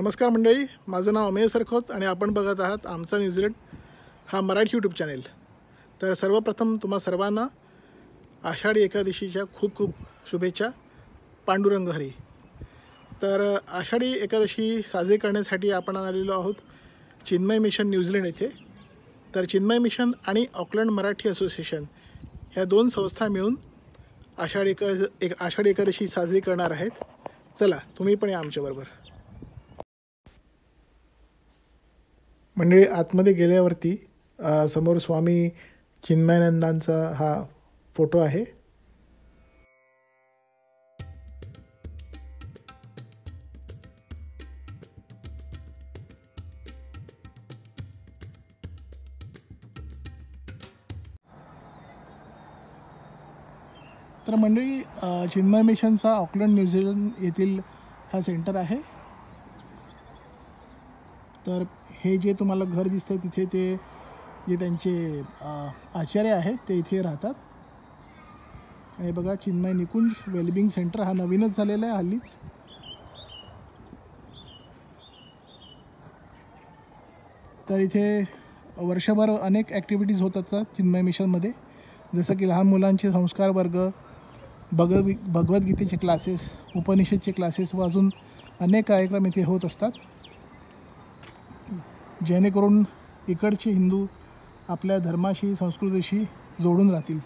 नमस्कार मंडळी, माझं नाव अमेय सरखोत आणि आपण बघत आहात आमचा न्यूझीलंड हा मराठी यूट्यूब चॅनेल। तर सर्वप्रथम तुम्हा सर्वांना आषाढी एकादशीच्या खूप खूप शुभेच्छा। पांडुरंग हरी। तर आषाढी एकादशी साजरी करण्यासाठी आपण आलेलो आहोत चिन्मय मिशन न्यूझीलंड येथे। तर चिन्मय मिशन आणि ऑकलंड मराठी असोसिएशन ह्या दोन संस्था मिळून आषाढी एकादशी साजरी करणार आहेत। चला तुम्ही पण या आमच्याबरोबर। मंडळी, आतमध्ये गेल्यावरती समोर स्वामी चिन्मयानंदांचा हा फोटो आहे। तर मंडळी, चिन्मय मिशनचा ऑकलंड न्यूझीलंड येथील हा सेंटर आहे। तर हे जे तुम्हाला घर दिसतंय तिथे ते जे त्यांचे आचार्य आहेत ते इथे राहतात। आणि बघा, चिन्मय निकुंज वेलबिंग सेंटर हा नवीनच झालेला आहे हल्लीच। तर इथे वर्षभर अनेक ॲक्टिव्हिटीज होत असतात चिन्मय मिशनमध्ये, जसं की लहान मुलांचे संस्कार वर्ग, भगवद्गीतेचे क्लासेस, उपनिषदचे क्लासेस व अजून अनेक कार्यक्रम इथे होत असतात, जेणेकरून इकडचे हिंदू आपल्या धर्माशी संस्कृतीशी जोडून राहतील।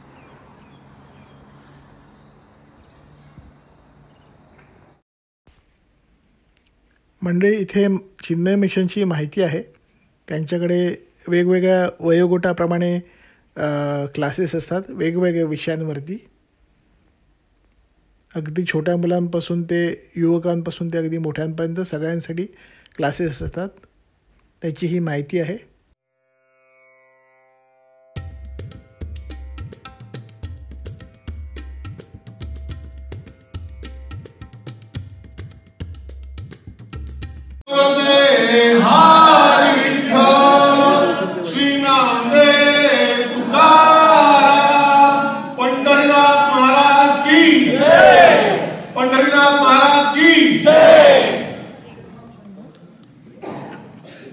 मंडळी, इथे चिन्मय मिशनची माहिती आहे। त्यांच्याकडे वेगवेगळ्या वयोगटाप्रमाणे क्लासेस असतात वेगवेगळ्या विषयांवरती। अगदी छोट्या मुलांपासून ते युवकांपासून ते अगदी मोठ्यांपर्यंत सगळ्यांसाठी क्लासेस असतात, त्याची ही माहिती आहे।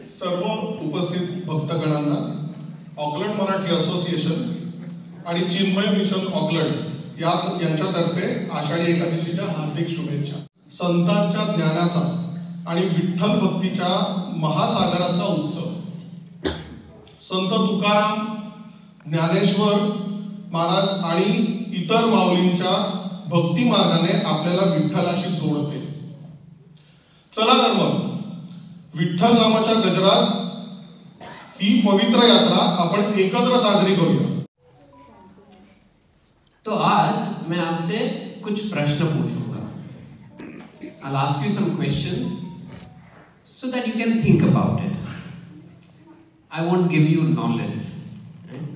सर्व उपस्थित भक्तगणांना ऑकलंड मराठी असोसिएशन आणि चिन्मय मिशन ऑकलंड यांच्यातर्फे आषाढी एकादशीच्या हार्दिक शुभेच्छा। संतांच्या ज्ञानाचा आणि विठ्ठल भक्तीच्या महासागराचा उत्सव संत तुकाराम, ज्ञानेश्वर महाराज आणि इतर माऊलींच्या भक्ती मार्गाने आपल्याला विठ्ठलाशी जोडते। चला तर मग विठ्ठल नामाच्या गजरात ही पवित्र यात्रा आपण एकत्र साजरी करूया। तो आज मैं आपसे कुछ प्रश्न पूछूंगा। I'll ask you some questions so that you can think about it. I won't give you knowledge,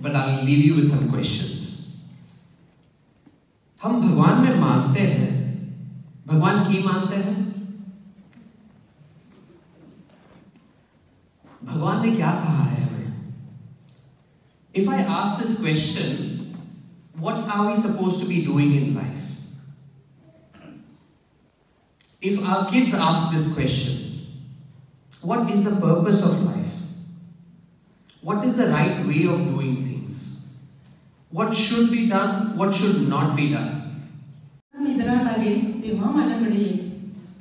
but I'll leave you with some questions. हम भगवान में मानते हैं, भगवान की मानते हैं? भगवान ने क्या कहा है हमें? If I ask this question, what are we supposed to be doing in life? If our kids ask this question, what is the purpose of life? What is the right way of doing things? What should be done? What should not be done? निद्रा लागेल तेव्हा माझ्याकडे येईल,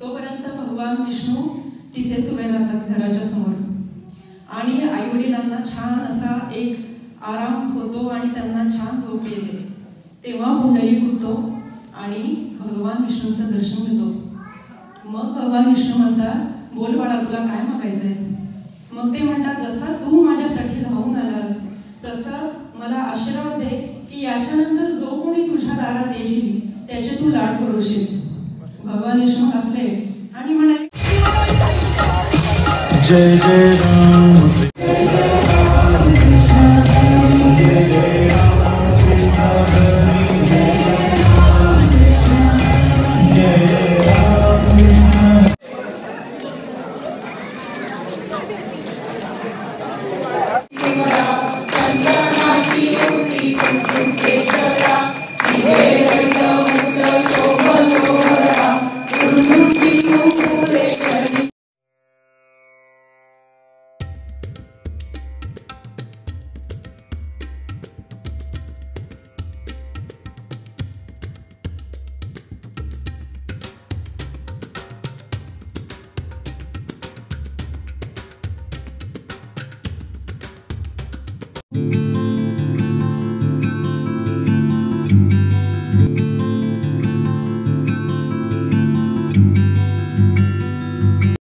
तोपर्यंत भगवान विष्णू तिथेच उभे राहतात घराच्या समोर। आणि आई वडिलांना छान असा एक आराम होतो आणि त्यांना छान झोप येते, तेव्हा पुंडलिक उठतो आणि भगवान विष्णूंचं दर्शन घेतो। मग भगवान विष्णू म्हणतात, बोल बाळा, तुला काय मागायचंय? मग ते म्हणतात, जसा तू माझ्यासाठी धावून आलास तसाच मला आशीर्वाद दे की याच्यानंतर जो कोणी तुझ्या दारात येशील त्याचे तू लाड पुरवशील। भगवान विष्णू हसले आणि म्हणाले, जय जय राम। राम